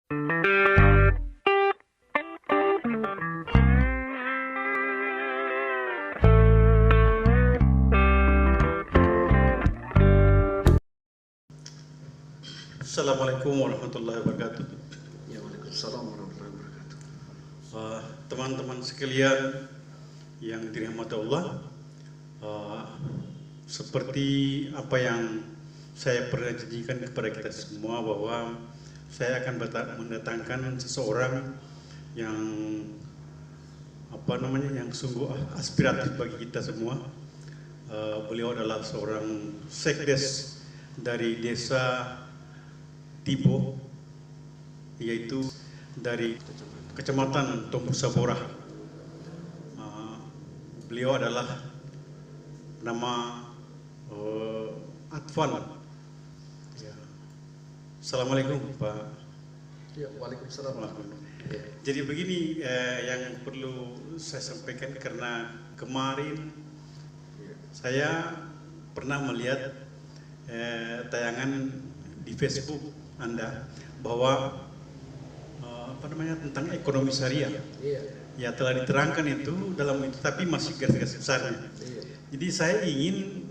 Assalamualaikum warahmatullahi wabarakatuh. Ya, Waalaikumsalam warahmatullahi wabarakatuh. Teman-teman sekalian yang dirahmati Allah, seperti apa yang saya pernah janjikan kepada kita semua bahwa saya akan mendatangkan seseorang yang yang sungguh aspiratif bagi kita semua. Beliau adalah seorang sekdes dari desa Tibo, yaitu dari Kecamatan Tombok Saborah. Beliau adalah nama Advan. Ya. Assalamualaikum Pak. Ya, Waalaikumsalam. Ya. Jadi begini yang perlu saya sampaikan, karena kemarin saya pernah melihat tayangan di Facebook Anda bahwa tentang ekonomi syariah. Iya. Ya, telah diterangkan itu dalam itu, tapi masih garis-garis besarnya. Iya. Jadi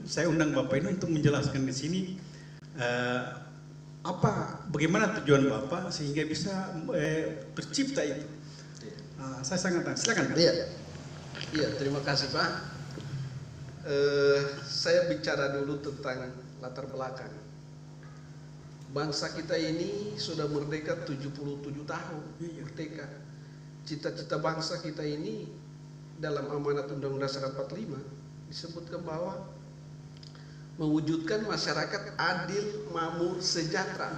saya undang Bapak ini untuk menjelaskan di sini bagaimana tujuan Bapak sehingga bisa tercipta itu. Saya sangat silakan. Iya. Iya, terima kasih Pak. Saya bicara dulu tentang latar belakang. Bangsa kita ini sudah merdeka 77 tahun, merdeka. Cita-cita bangsa kita ini dalam amanat Undang-Undang Dasar 45 disebutkan bahwa mewujudkan masyarakat adil, makmur, sejahtera,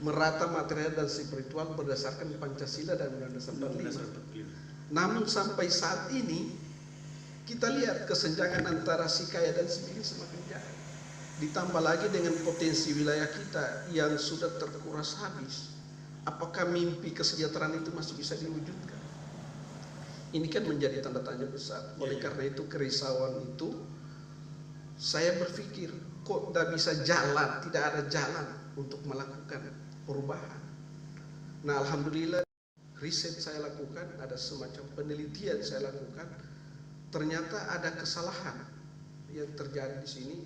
merata material dan spiritual berdasarkan Pancasila dan Undang-Undang Dasar 45. Namun sampai saat ini kita lihat kesenjangan antara si kaya dan si miskin semakin jauh. Ditambah lagi dengan potensi wilayah kita yang sudah terkuras habis. Apakah mimpi kesejahteraan itu masih bisa diwujudkan? Ini kan menjadi tanda tanya besar. Oleh karena itu kerisauan itu, saya berpikir kok tidak bisa jalan, tidak ada jalan untuk melakukan perubahan. Nah, alhamdulillah riset saya lakukan, ada semacam penelitian saya lakukan, ternyata ada kesalahan yang terjadi di sini,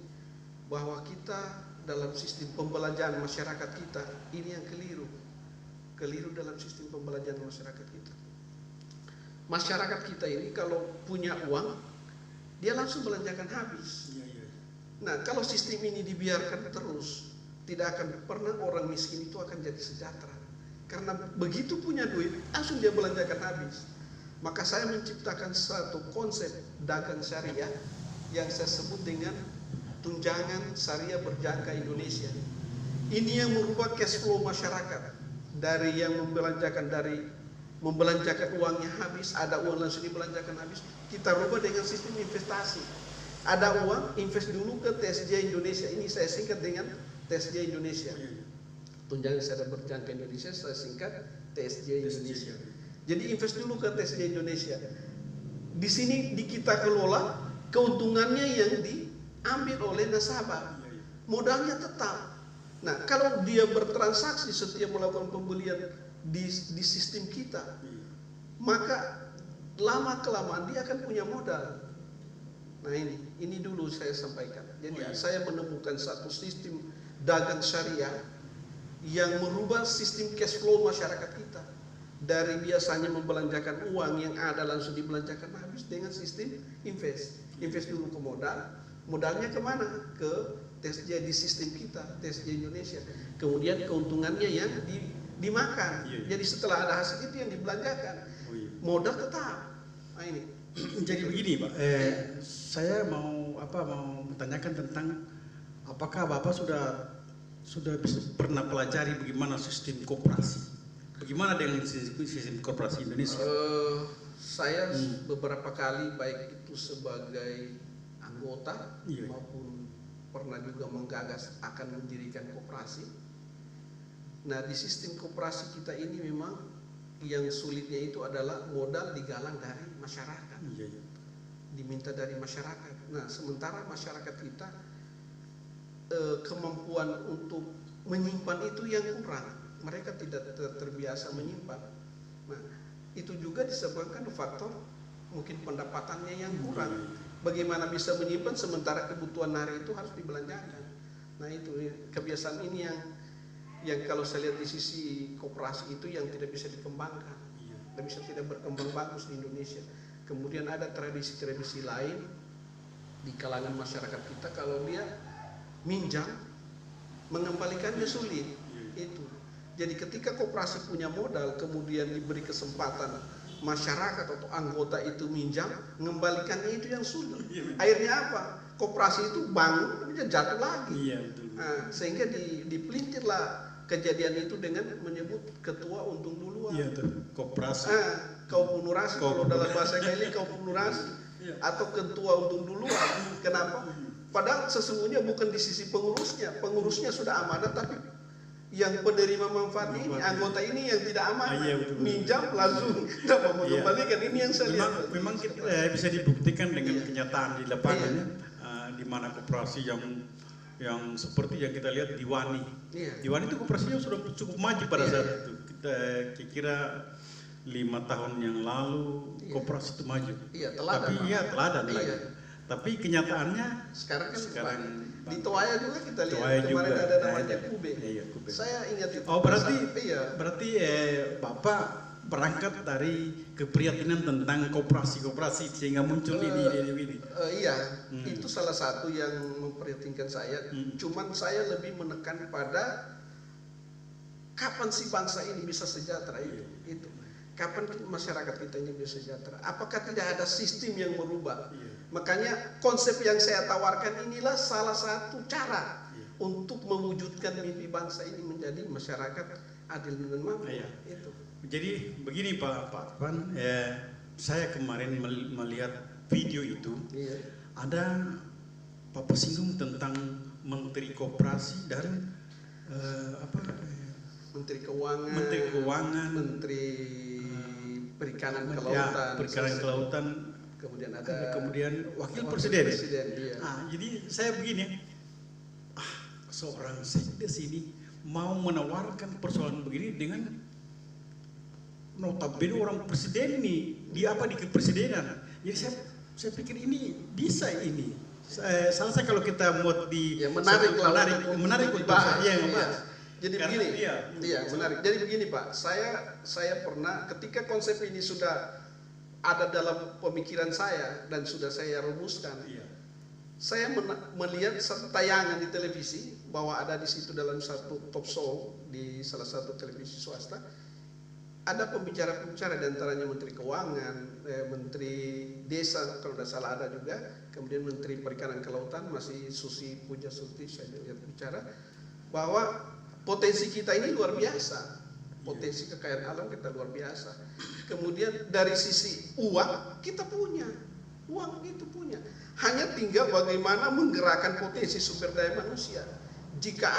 bahwa kita dalam sistem pembelajaran masyarakat kita ini yang keliru dalam sistem pembelajaran masyarakat kita. Masyarakat kita ini kalau punya uang, dia langsung belanjakan habis. Nah, kalau sistem ini dibiarkan terus, tidak akan pernah orang miskin itu akan jadi sejahtera. Karena begitu punya duit, langsung dia belanjakan habis. Maka saya menciptakan satu konsep dagang syariah yang saya sebut dengan tunjangan syariah berjangka Indonesia. Ini yang merubah cash flow masyarakat dari yang membelanjakan uangnya habis, ada uang langsung dibelanjakan habis, kita rubah dengan sistem investasi. Ada uang, invest dulu ke TSJ Indonesia. Ini saya singkat dengan TSJ Indonesia. Tunjangan syariah berjangka Indonesia saya singkat TSJ Indonesia. Jadi invest dulu ke TSJ Indonesia. Di sini kita kelola, keuntungannya yang diambil oleh nasabah. Modalnya tetap. Nah, kalau dia bertransaksi setiap melakukan pembelian di sistem kita, maka lama kelamaan dia akan punya modal. Nah, ini dulu saya sampaikan. Jadi saya menemukan satu sistem dagang syariah yang merubah sistem cash flow masyarakat kita. Dari biasanya membelanjakan uang yang ada langsung dibelanjakan habis dengan sistem invest dulu ke modalnya kemana? Ke TSJ di sistem kita, TSJ Indonesia. Kemudian keuntungannya yang dimakan. Jadi setelah ada hasil itu yang dibelanjakan, modal tetap. Nah, ini. Jadi begini Pak, saya mau menanyakan tentang apakah Bapak sudah pernah pelajari bagaimana sistem koperasi? Bagaimana dengan sistem koperasi Indonesia? Saya beberapa kali baik itu sebagai anggota maupun pernah juga menggagas akan mendirikan koperasi. Nah, di sistem koperasi kita ini memang yang sulitnya itu adalah modal digalang dari masyarakat. Diminta dari masyarakat. Nah, sementara masyarakat kita kemampuan untuk menyimpan itu yang kurang. mereka tidak terbiasa menyimpan. Nah, itu juga disebabkan faktor mungkin pendapatannya yang kurang. Bagaimana bisa menyimpan sementara kebutuhan hari itu harus dibelanjakan. Nah, itu kebiasaan ini yang kalau saya lihat di sisi koperasi itu yang tidak bisa dikembangkan, tidak berkembang bagus di Indonesia. Kemudian ada tradisi-tradisi lain di kalangan masyarakat kita, kalau dia minjam mengembalikannya sulit. Itu jadi ketika koperasi punya modal kemudian diberi kesempatan masyarakat atau anggota itu minjam, mengembalikannya itu yang sulit. Akhirnya apa? Koperasi itu bangun kemudian jatuh lagi. Nah, sehingga dipelintirlah kejadian itu dengan menyebut ketua untung duluan. Iya tuh, koperasi. Kaupunurasi kalau dalam bahasa Gaeli kaupunurasi atau ketua untung duluan. Kenapa? Padahal sesungguhnya bukan di sisi pengurusnya sudah amanah, tapi yang penerima manfaat ini, anggota ini yang tidak amanah, minjam langsung dapat mengembalikan. Ini yang saya lihat. Memang kita, bisa dibuktikan dengan kenyataan di lapangan, di mana koperasi yang seperti yang kita lihat di Wani. Di Wani itu koperasinya sudah cukup maju pada saat itu. Kita kira 5 tahun yang lalu koperasi itu maju. Teladan. Tapi teladan lagi. Tapi kenyataannya sekarang di Toaya juga kita lihat kemarin ada namanya Kube. Saya ingat itu. Berarti Bapak berangkat dari keprihatinan tentang koperasi sehingga muncul ini. Itu salah satu yang memprihatinkan saya. Cuman saya lebih menekan pada kapan sih bangsa ini bisa sejahtera itu. Kapan masyarakat kita ini bisa sejahtera? Apakah tidak ada sistem yang berubah? Makanya konsep yang saya tawarkan inilah salah satu cara untuk mewujudkan mimpi bangsa ini menjadi masyarakat adil dan makmur. Itu. Jadi begini Pak Arfan, saya kemarin melihat video itu, ada Bapak singgung tentang Menteri Koperasi dan Menteri Keuangan, Menteri Perikanan Kelautan, kemudian Wakil Presiden. Jadi saya begini, seorang sekdes ini mau menawarkan persoalan begini dengan notabene orang presiden ini di kepresidenan. Jadi saya pikir ini bisa ini. Salah saya kalau kita buat menarik untuk saya. Jadi begini, menarik. Jadi begini Pak, saya pernah ketika konsep ini sudah ada dalam pemikiran saya dan sudah saya rumuskan, saya melihat tayangan di televisi bahwa ada di situ dalam satu talk show di salah satu televisi swasta, ada pembicara-pembicara di antaranya Menteri Keuangan, Menteri Desa kalau tidak salah ada juga, kemudian Menteri Perikanan Kelautan masih Susi Pujastuti saya lihat bicara bahwa potensi kita ini luar biasa, potensi kekayaan alam kita luar biasa. Kemudian dari sisi uang kita punya, hanya tinggal bagaimana menggerakkan potensi sumber daya manusia. Jika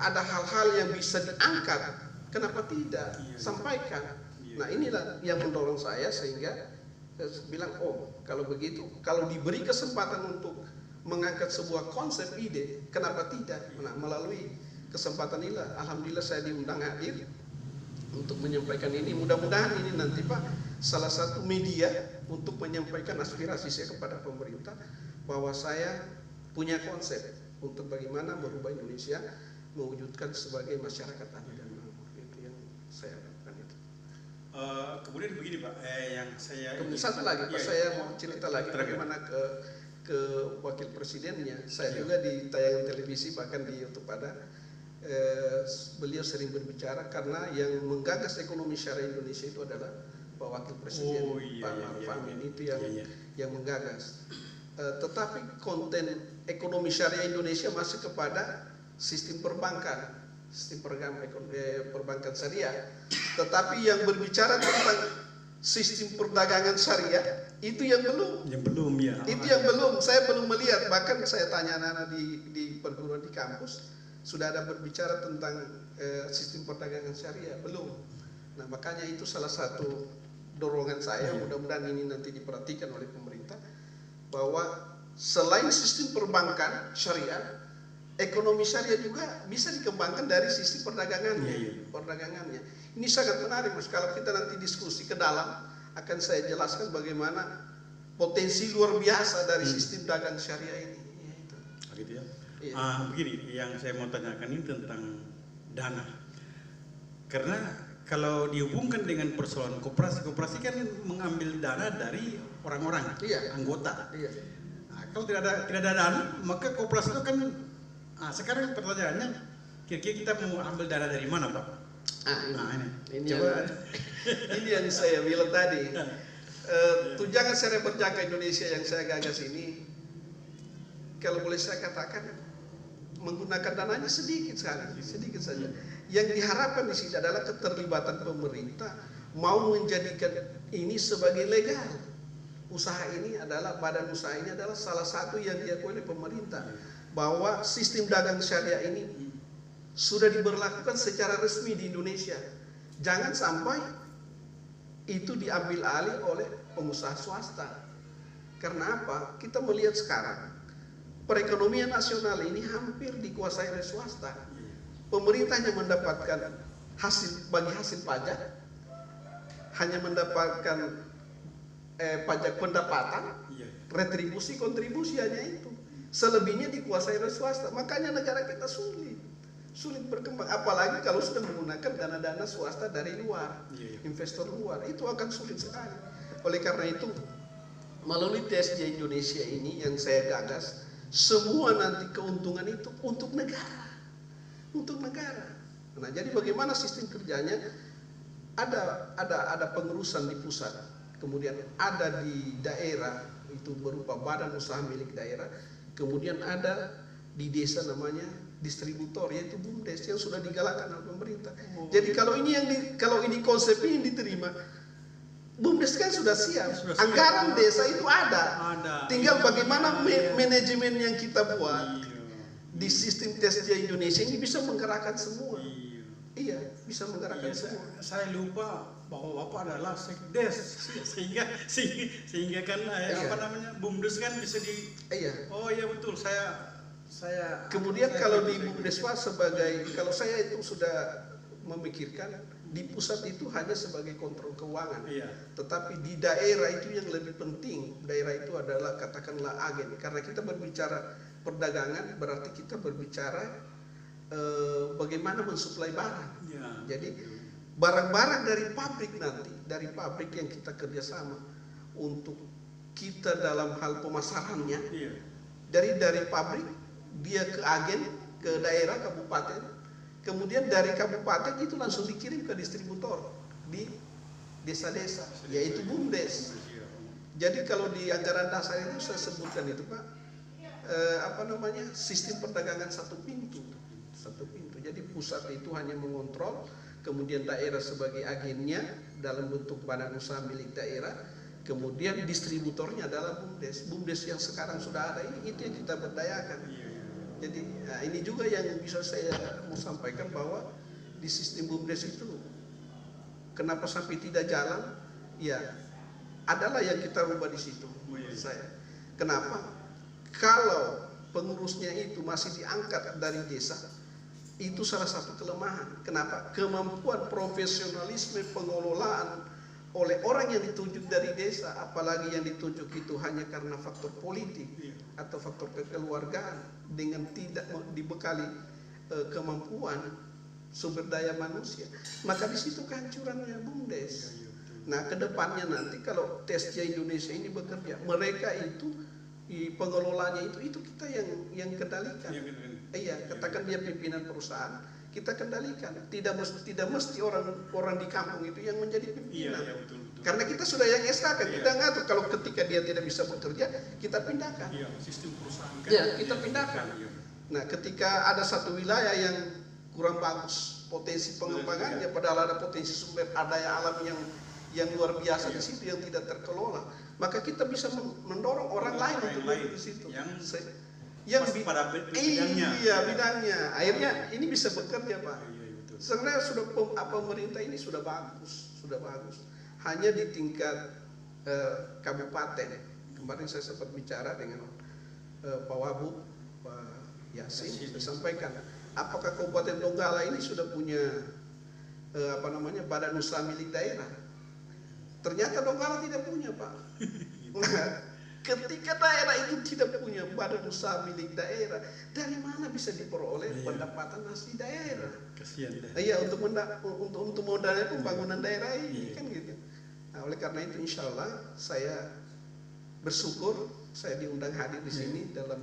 ada hal-hal yang bisa diangkat, kenapa tidak sampaikan? Nah inilah yang mendorong saya sehingga bilang kalau begitu, kalau diberi kesempatan untuk mengangkat sebuah konsep ide, kenapa tidak? Nah melalui kesempatan inilah, alhamdulillah saya diundang hadir untuk menyampaikan ini. Mudah-mudahan ini nanti Pak salah satu media untuk menyampaikan aspirasi saya kepada pemerintah bahwa saya punya konsep untuk bagaimana merubah Indonesia mewujudkan sebagai masyarakat adil dan makmur. Itu yang saya harapkan itu. Kemudian begini Pak, yang saya satu lagi Pak, saya mau cerita lagi bagaimana ke wakil presidennya. Saya juga di tayangan televisi bahkan di YouTube ada. Beliau sering berbicara karena yang menggagas ekonomi syariah Indonesia itu adalah Pak Wakil Presiden Pak Ma'ruf Amin itu yang menggagas. Tetapi konten ekonomi syariah Indonesia masih kepada sistem perbankan, perbankan syariah. Tetapi yang berbicara tentang sistem perdagangan syariah itu yang belum. Itu yang belum. Saya belum melihat. Bahkan saya tanya anak-anak di perguruan di kampus. Sudah ada berbicara tentang sistem perdagangan syariah? Belum. Nah makanya itu salah satu dorongan saya, mudah-mudahan ini nanti diperhatikan oleh pemerintah, bahwa selain sistem perbankan syariah, ekonomi syariah juga bisa dikembangkan dari sisi perdagangannya. Iya. Perdagangannya. Ini sangat menarik, Mas. Kalau kita nanti diskusi ke dalam, akan saya jelaskan bagaimana potensi luar biasa dari sistem dagang syariah ini. Ya, itu. Begitu ya. Iya. Begini, yang saya mau tanyakan ini tentang dana. Karena kalau dihubungkan dengan persoalan koperasi kan mengambil dana dari orang-orang, Iya. anggota. Iya. Nah, kalau tidak ada dana, maka koperasi itu kan. Sekarang pertanyaannya, kira-kira kita mau ambil dana dari mana, Pak? Ini Coba. ini yang saya bilang tadi. Tunjangan Syariah Berjangka Indonesia yang saya gagas ini, kalau boleh saya katakan, menggunakan dananya sedikit sekali, sedikit saja. Yang diharapkan di sini adalah keterlibatan pemerintah mau menjadikan ini sebagai legal. Usaha ini adalah, badan usaha ini adalah salah satu yang diakui oleh pemerintah, bahwa sistem dagang syariah ini sudah diberlakukan secara resmi di Indonesia. Jangan sampai itu diambil alih oleh pengusaha swasta. Karena apa? Kita melihat sekarang perekonomian nasional ini hampir dikuasai oleh swasta. Pemerintah hanya mendapatkan hasil pajak, hanya mendapatkan pajak pendapatan, retribusi, kontribusi, hanya itu. Selebihnya dikuasai oleh swasta. Makanya negara kita sulit berkembang. Apalagi kalau sudah menggunakan dana-dana swasta dari luar, investor luar, itu akan sulit sekali. Oleh karena itu, melalui TSJ Indonesia ini yang saya gagas, semua nanti keuntungan itu untuk negara. Nah, jadi bagaimana sistem kerjanya? Ada pengurusan di pusat, kemudian ada di daerah, itu berupa badan usaha milik daerah. Kemudian ada di desa namanya distributor, yaitu BUMDes yang sudah digalakkan oleh pemerintah. Jadi kalau ini konsep ini diterima, BUMDes kan sudah siap. Anggaran desa itu ada. Tinggal bagaimana manajemen yang kita buat di sistem TSJ Indonesia ini bisa menggerakkan semua. Iya, bisa menggerakkan semua. Saya lupa bahwa Bapak adalah sekdes, sehingga kan BUMDes kan bisa di. Iya. Oh iya betul, saya. Kemudian kalau di BUMDes kalau saya itu sudah memikirkan di pusat itu hanya sebagai kontrol keuangan. Iya. Tetapi di daerah itu yang lebih penting. Daerah itu adalah katakanlah agen. Karena kita berbicara perdagangan berarti kita berbicara bagaimana mensuplai barang. Ya, jadi barang-barang dari pabrik nanti, dari pabrik yang kita kerjasama untuk kita dalam hal pemasarannya, dari pabrik dia ke agen, ke daerah, kabupaten, kemudian dari kabupaten itu langsung dikirim ke distributor di desa-desa, yaitu BUMDes. Jadi kalau di anggaran dasar itu saya sebutkan itu Pak, sistem perdagangan satu pintu. Jadi pusat itu hanya mengontrol, kemudian daerah sebagai agennya dalam bentuk badan usaha milik daerah, kemudian distributornya adalah BUMDes. BUMDes yang sekarang sudah ada ini, itu yang kita berdayakan. Jadi ini juga yang bisa saya mau sampaikan, bahwa di sistem BUMDes itu kenapa sampai tidak jalan? Ya, adalah yang kita rubah di situ. Saya. Kenapa? Kalau pengurusnya itu masih diangkat dari desa, itu salah satu kelemahan. Kenapa? Kemampuan profesionalisme pengelolaan oleh orang yang ditunjuk dari desa, apalagi yang ditunjuk itu hanya karena faktor politik atau faktor kekeluargaan, dengan tidak dibekali kemampuan sumber daya manusia, maka di situ kehancurannya BUMDes. Nah, kedepannya nanti kalau TSJ Indonesia ini bekerja, mereka itu pengelolanya itu kita yang kendalikan. Iya, katakan dia pimpinan perusahaan, kita kendalikan. Tidak mesti orang di kampung itu yang menjadi pimpinan. Iya, betul. Karena kita sudah yang SK kan, kita ngatur. Kalau ketika dia tidak bisa bekerja, kita pindahkan. Iya, sistem perusahaan kan. Iya, kita pindahkan. Nah, ketika ada satu wilayah yang kurang bagus potensi pengembangannya, padahal ada potensi sumber daya alam yang luar biasa di situ yang tidak terkelola, maka kita bisa mendorong orang lain untuk berada di situ. Yang pada bidangnya. Iya, bidangnya. Akhirnya ini bisa bekerja, Pak. Sebenarnya pemerintah ini sudah bagus. Hanya di tingkat kabupaten. Kemarin saya sempat bicara dengan Pak Wabub, Pak Yasin disampaikan, apakah Kabupaten Donggala ini sudah punya badan usaha milik daerah? Ternyata Donggala tidak punya, Pak. Nah, ketika daerah itu tidak punya badan usaha milik daerah, dari mana bisa diperoleh pendapatan asli daerah? Kasihan deh. Iya, untuk modalnya pembangunan daerah ini kan gitu. Nah, oleh karena itu insya Allah saya bersyukur saya diundang hadir di sini dalam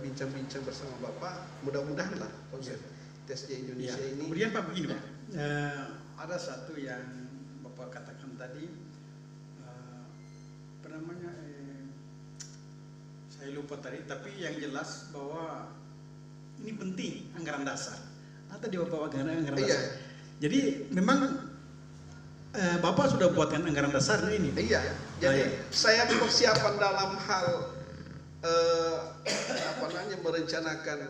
bincang-bincang bersama Bapak. Mudah-mudahan lah konsep TSJ Indonesia ini. Kemudian Pak begini Pak, ada satu yang Bapak katakan tadi, apa namanya, saya lupa tadi, tapi yang jelas bahwa ini penting anggaran dasar. Atau di Bapak anggaran dasar. Jadi memang Bapak sudah buatkan anggaran dasarnya ini. Iya. Jadi saya persiapan dalam hal merencanakan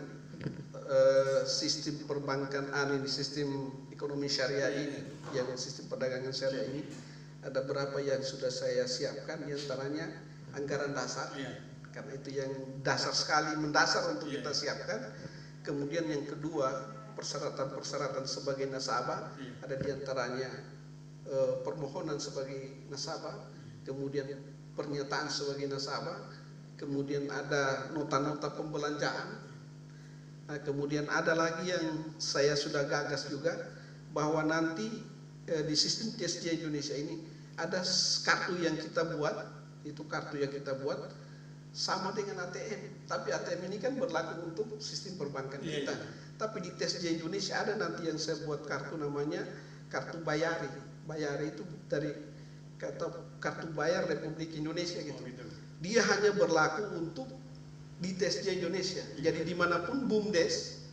sistem perbankan sistem ekonomi syariah ini, yang sistem perdagangan syariah ini, ada berapa yang sudah saya siapkan, diantaranya anggaran dasar, karena itu yang dasar sekali, mendasar untuk kita siapkan. Kemudian yang kedua, persyaratan-persyaratan sebagai nasabah, ada diantaranya permohonan sebagai nasabah, kemudian pernyataan sebagai nasabah, kemudian ada nota-nota pembelanjaan. Nah, kemudian ada lagi yang saya sudah gagas juga, bahwa nanti di sistem TSJ Indonesia ini ada kartu yang kita buat, itu kartu yang kita buat sama dengan ATM, tapi ATM ini kan berlaku untuk sistem perbankan kita. Tapi di TSJ Indonesia ada nanti yang saya buat kartu, namanya kartu Bayari. Bayari itu dari kata kartu bayar Republik Indonesia gitu. Dia hanya berlaku untuk di TSJ Indonesia. Jadi dimanapun BUMDes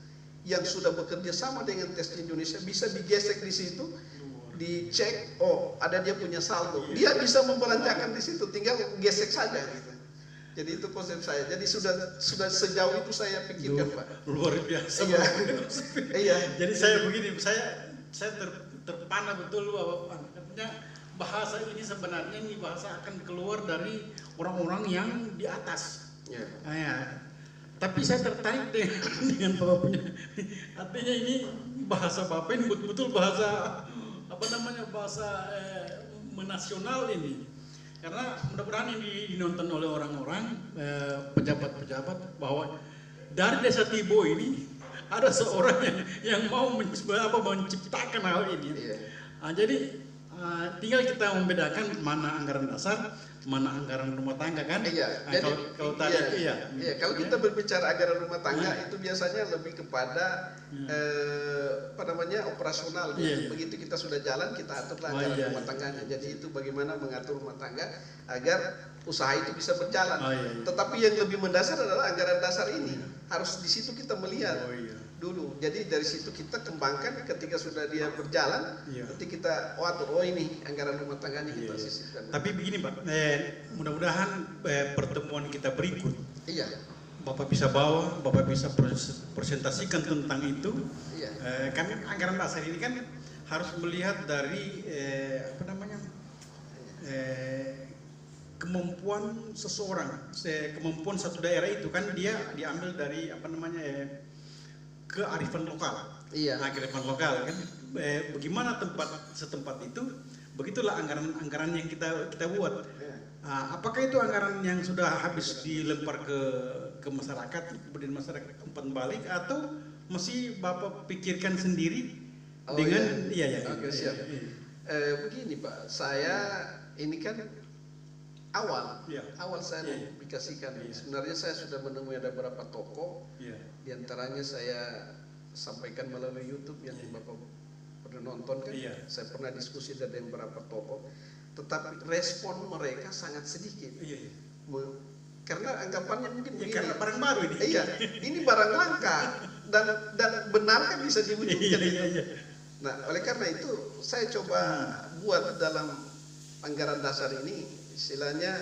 yang sudah bekerja sama dengan TSJ Indonesia bisa digesek di situ, dicek, oh ada dia punya saldo, dia bisa membelanjakan di situ, tinggal gesek saja gitu. Jadi itu konsep saya. Jadi sudah sejauh itu saya pikirkan, Pak. Luar biasa. Iya. Jadi saya begini, saya terpana betul bahwa artinya bahasa ini sebenarnya ini bahasa akan keluar dari orang-orang yang di atas. Tapi saya tertarik dengan Bapak punya. Artinya ini bahasa Bapak ini betul-betul bahasa bahasa menasional ini. Karena mudah-mudahan ini dinonton oleh orang-orang, pejabat-pejabat, bahwa dari Desa Tibo ini ada seorang yang mau menciptakan hal ini. Jadi tinggal kita membedakan mana anggaran dasar, mana anggaran rumah tangga kan? Kalau kita berbicara anggaran rumah tangga itu biasanya lebih kepada operasional. Begitu kita sudah jalan, kita aturlah anggaran rumah tangganya. Jadi itu bagaimana mengatur rumah tangga agar usaha itu bisa berjalan. Tetapi yang lebih mendasar adalah anggaran dasar ini. Harus di situ kita melihat dulu. Jadi dari situ kita kembangkan, ketika sudah dia berjalan, nanti kita atur, oh ini anggaran rumah tangganya kita sisipkan. Tapi begini Pak, mudah-mudahan pertemuan kita berikut, Bapak bisa bawa, Bapak bisa presentasikan tentang itu. Kan anggaran dasar ini kan harus melihat dari kemampuan seseorang, kemampuan satu daerah itu kan dia diambil dari kearifan lokal. Kearifan lokal kan. Bagaimana setempat itu, begitulah anggaran yang kita buat. Apakah itu anggaran yang sudah habis dilempar ke masyarakat, kemudian masyarakat umpan balik, atau masih Bapak pikirkan sendiri dengan siap. Begini Pak, saya ini kan awal saya mempublikasikan. Sebenarnya saya sudah menemui ada beberapa tokoh, diantaranya saya sampaikan melalui YouTube yang Bapak pernah nonton kan. Saya pernah diskusi dengan beberapa tokoh, tetapi respon mereka sangat sedikit. Karena anggapannya mungkin begini, karena barang baru ini. Ini barang langka dan benar kan bisa diwujudkan. Nah, oleh karena itu saya coba buat dalam anggaran dasar ini, istilahnya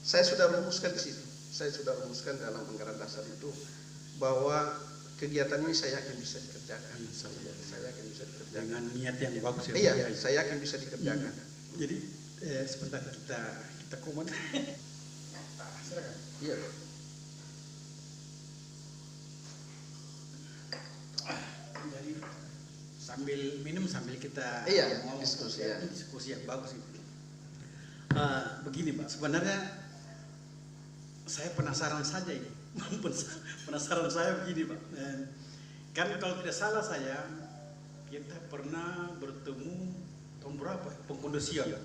saya sudah rumuskan di situ. Saya sudah rumuskan dalam anggaran dasar itu bahwa kegiatan ini saya yakin bisa dikerjakan. Saya yakin bisa dikerjakan dengan niat yang bagus. Saya yakin bisa dikerjakan. Jadi sebentar kita komen. Silakan. sambil minum sambil kita Iya, ngomong, diskusi, ya. ya. Diskusi yang bagus itu. Begini Pak, sebenarnya saya penasaran saja ini. Penasaran saya begini Pak. Kan kalau tidak salah saya, kita pernah bertemu tahun berapa? Pengkondisian.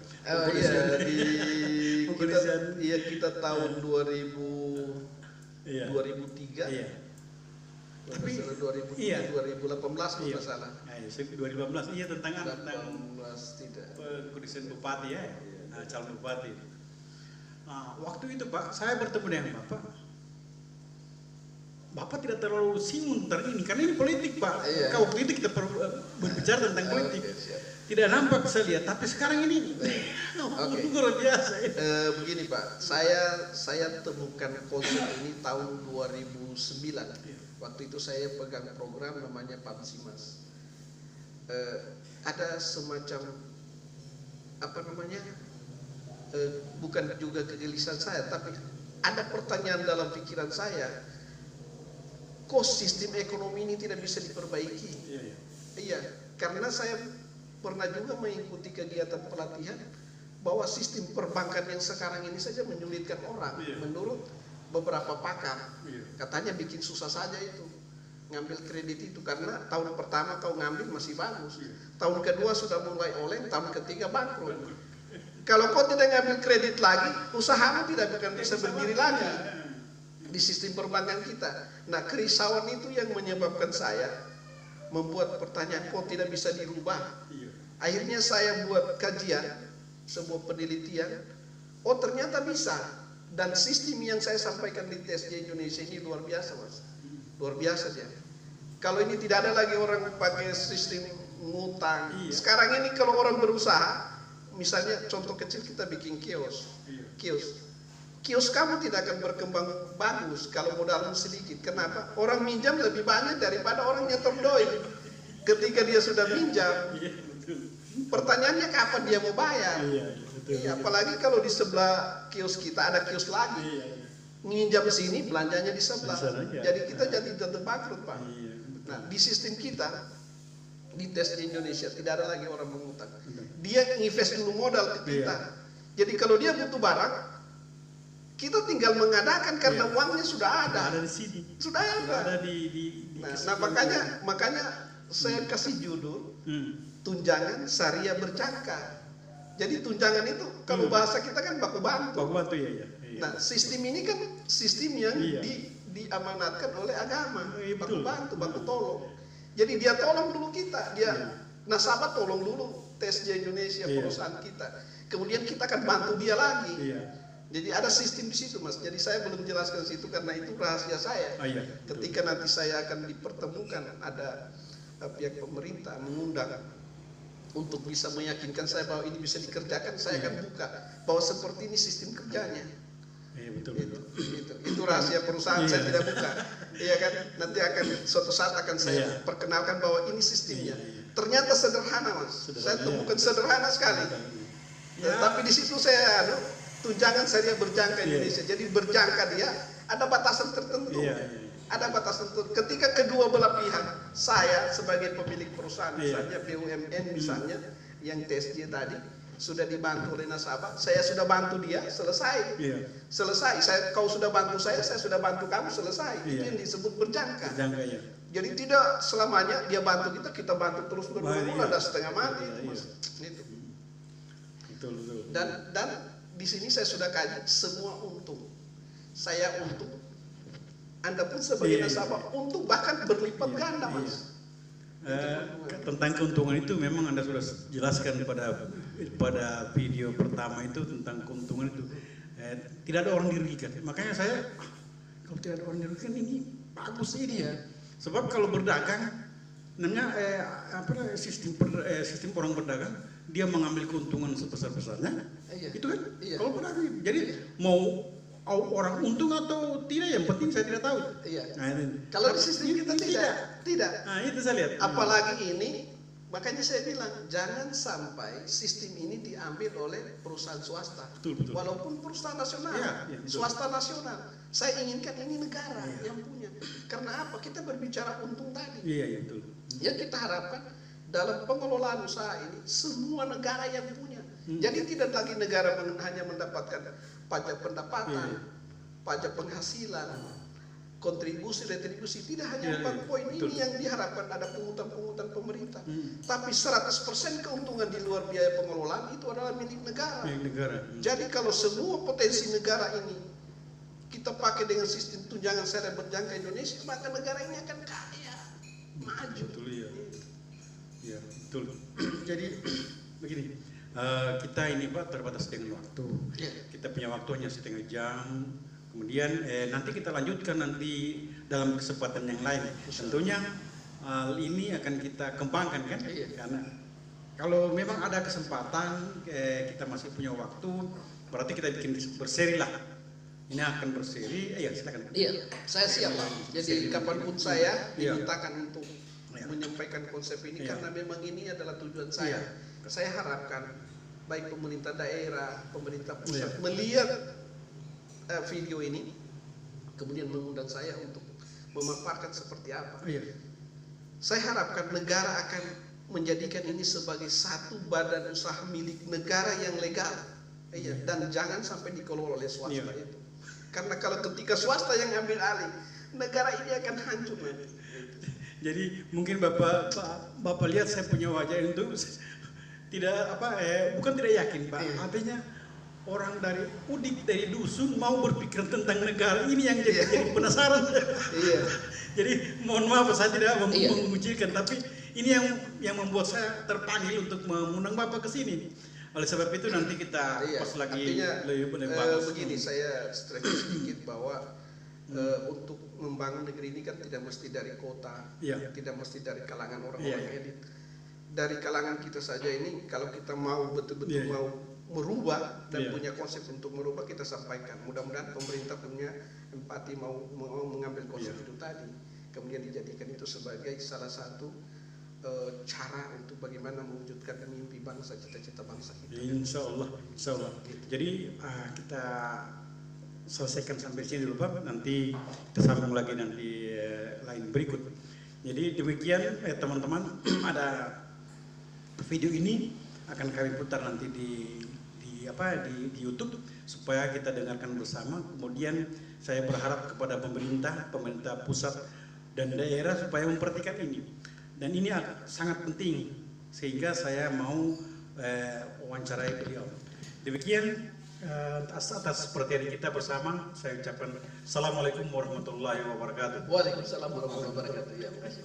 Kita tahun 2003. Iya. Tapi 2018 iya. kalau nggak salah. 2015 iya tentang 18 tidak. Pengkondisian bupati ya. Nah, calon bupati. Waktu itu Pak, saya bertemu dengan Bapak tidak terlalu singgung tentang ini, karena ini politik Pak. Iya. Kalau waktu itu kita berbicara tentang politik, tidak nampak saya lihat. Tapi sekarang ini, luar biasa. Begini Pak, saya temukan konsep ini tahun 2009. Waktu itu saya pegang program namanya PAMSIMAS. Ada semacam bukan juga kegelisahan saya, tapi ada pertanyaan dalam pikiran saya. Kok sistem ekonomi ini tidak bisa diperbaiki? Iya, karena saya pernah juga mengikuti kegiatan pelatihan bahwa sistem perbankan yang sekarang ini saja menyulitkan orang. Menurut beberapa pakar, katanya bikin susah saja itu ngambil kredit itu, karena tahun pertama kau ngambil masih bagus, tahun kedua sudah mulai oleng, tahun ketiga bangkrut. Kalau kau tidak ngambil kredit lagi, usahamu tidak akan bisa berdiri lagi di sistem perbankan kita. Nah, kerisauan itu yang menyebabkan saya membuat pertanyaan, kok tidak bisa dirubah. Akhirnya saya buat kajian, sebuah penelitian, oh ternyata bisa. Dan sistem yang saya sampaikan di TSJ Indonesia ini luar biasa Mas, luar biasa dia. Kalau ini tidak ada lagi orang pakai sistem ngutang. Sekarang ini kalau orang berusaha, misalnya contoh kecil kita bikin kios. Kios kamu tidak akan berkembang bagus kalau modalmu sedikit. Kenapa? Orang minjam lebih banyak daripada orang nyetor doi. Ketika dia sudah minjam, pertanyaannya kapan dia mau bayar? Apalagi kalau di sebelah kios kita ada kios lagi. Minjam sini, belanjanya di sebelah. Jadi kita jadi tentu bangkrut Pak. Nah, di sistem kita, di tes di Indonesia tidak ada lagi orang mengutang. Dia invest dulu modal ke kita. Jadi kalau dia butuh barang, kita tinggal mengadakan karena uangnya sudah ada. Ada di sini. Sudah ada. Nah, makanya saya kasih judul tunjangan syariah berjangka. Jadi tunjangan itu kalau bahasa kita kan baku bantu. Baku bantu ya. Nah, sistem ini kan sistem yang diamanatkan oleh agama. Baku bantu, baku tolong. Jadi dia tolong dulu kita, nasabah tolong dulu TSJ Indonesia perusahaan kita. Kemudian kita akan bantu dia lagi. Jadi ada sistem di situ Mas. Jadi saya belum jelaskan situ karena itu rahasia saya. Ketika nanti saya akan dipertemukan, ada pihak pemerintah mengundang untuk bisa meyakinkan saya bahwa ini bisa dikerjakan, saya akan buka bahwa seperti ini sistem kerjanya. Itu rahasia perusahaan, saya tidak buka. Iya kan? Nanti akan suatu saat akan saya perkenalkan bahwa ini sistemnya. Ternyata sederhana Mas. Saya temukan sederhana sekali. Tapi di situ saya tunjangan syariah berjangka Indonesia. Jadi berjangka dia ada batasan tertentu. Ada batasan tertentu. Ketika kedua belah pihak, saya sebagai pemilik perusahaan, misalnya BUMN misalnya, yang TSJ tadi sudah dibantu oleh nasabah, saya sudah bantu dia, selesai. Selesai. Kau sudah bantu saya sudah bantu kamu, selesai. Itu yang disebut berjangka. Jadi tidak selamanya dia bantu kita bantu terus berdua, ada setengah mati. Itu. Betul. Dan di sini saya sudah kaji semua untung. Saya untung, Anda pun sebagai nasabah untung, bahkan berlipat ganda Mas. Tentang keuntungan itu memang Anda sudah jelaskan pada video pertama itu tentang keuntungan itu. Tidak ada orang dirugikan. Makanya saya kalau tidak ada orang dirugikan ini bagus ini ya. Sebab kalau berdagang, sistem orang berdagang, dia mengambil keuntungan sebesar-besarnya. Itu kan? Kalau berdagang, jadi mau orang untung atau tidak, yang penting saya tidak tahu. Kalau di sistem kita tidak. Nah, itu saya lihat. Apalagi ini, makanya saya bilang jangan sampai sistem ini diambil oleh perusahaan swasta. Betul. Walaupun perusahaan nasional, swasta nasional. Saya inginkan ini negara yang punya. Karena apa? Kita berbicara untung tadi. Betul. Ya kita harapkan dalam pengelolaan usaha ini semua negara yang punya. Jadi tidak lagi negara hanya mendapatkan pajak pendapatan, pajak penghasilan, kontribusi, retribusi, tidak hanya 4 poin ini yang diharapkan ada pungutan-pungutan pemerintah. Tapi 100% keuntungan di luar biaya pengelolaan itu adalah milik negara. Jadi kalau semua potensi negara ini kita pakai dengan sistem tunjangan seret berjangka Indonesia, maka negara ini akan kaya, maju. Betul ya. Ya, betul. Jadi begini, kita ini Pak terbatas dengan waktu. Kita punya waktu hanya setengah jam. Kemudian nanti kita lanjutkan nanti dalam kesempatan yang lain. Tentunya hal ini akan kita kembangkan kan? Karena kalau memang ada kesempatan kita masih punya waktu, berarti kita bikin berseri lah. Ini akan berseri. Ya silakan. Iya, saya siap Pak. Jadi kapanpun saya dimintakan untuk menyampaikan konsep ini karena memang ini adalah tujuan saya. Saya harapkan baik pemerintah daerah, pemerintah pusat melihat video ini, kemudian mengundang saya untuk memaparkan seperti apa. Saya harapkan negara akan menjadikan ini sebagai satu badan usaha milik negara yang legal, dan jangan sampai dikelola oleh swasta itu. Karena kalau ketika swasta yang ambil alih, negara ini akan hancur nanti. Jadi mungkin Bapak lihat saya punya wajah itu tidak bukan tidak yakin Pak. Artinya orang dari udik dari dusun mau berpikir tentang negara ini yang jadi penasaran. Jadi mohon maaf saya tidak mengucilkan, tapi ini yang membuat saya terpanggil untuk mengundang Bapak ke sini. Oleh sebab itu nanti kita pas lagi lebih bagus. Begini saya stretch sedikit bahwa untuk membangun negeri ini kan tidak mesti dari kota, tidak mesti dari kalangan orang-orang elit. Dari kalangan kita saja ini, kalau kita mau betul-betul mau merubah dan punya konsep untuk merubah, kita sampaikan. Mudah-mudahan pemerintah punya empati mau mengambil konsep itu tadi, kemudian dijadikan itu sebagai salah satu cara untuk bagaimana mewujudkan mimpi bangsa, cita-cita bangsa kita. Insya Allah. Jadi kita selesaikan sampai sini dulu Pak, nanti kita sambung lagi nanti lain berikut. Jadi demikian teman-teman, ada video ini akan kami putar nanti di YouTube supaya kita dengarkan bersama. Kemudian saya berharap kepada pemerintah pusat dan daerah supaya memperhatikan ini. Dan ini sangat penting sehingga saya mau wawancarai beliau. Demikian atas perhatian kita bersama, saya ucapkan Assalamualaikum warahmatullahi wabarakatuh. Waalaikumsalam warahmatullahi wabarakatuh. Ya, terima kasih.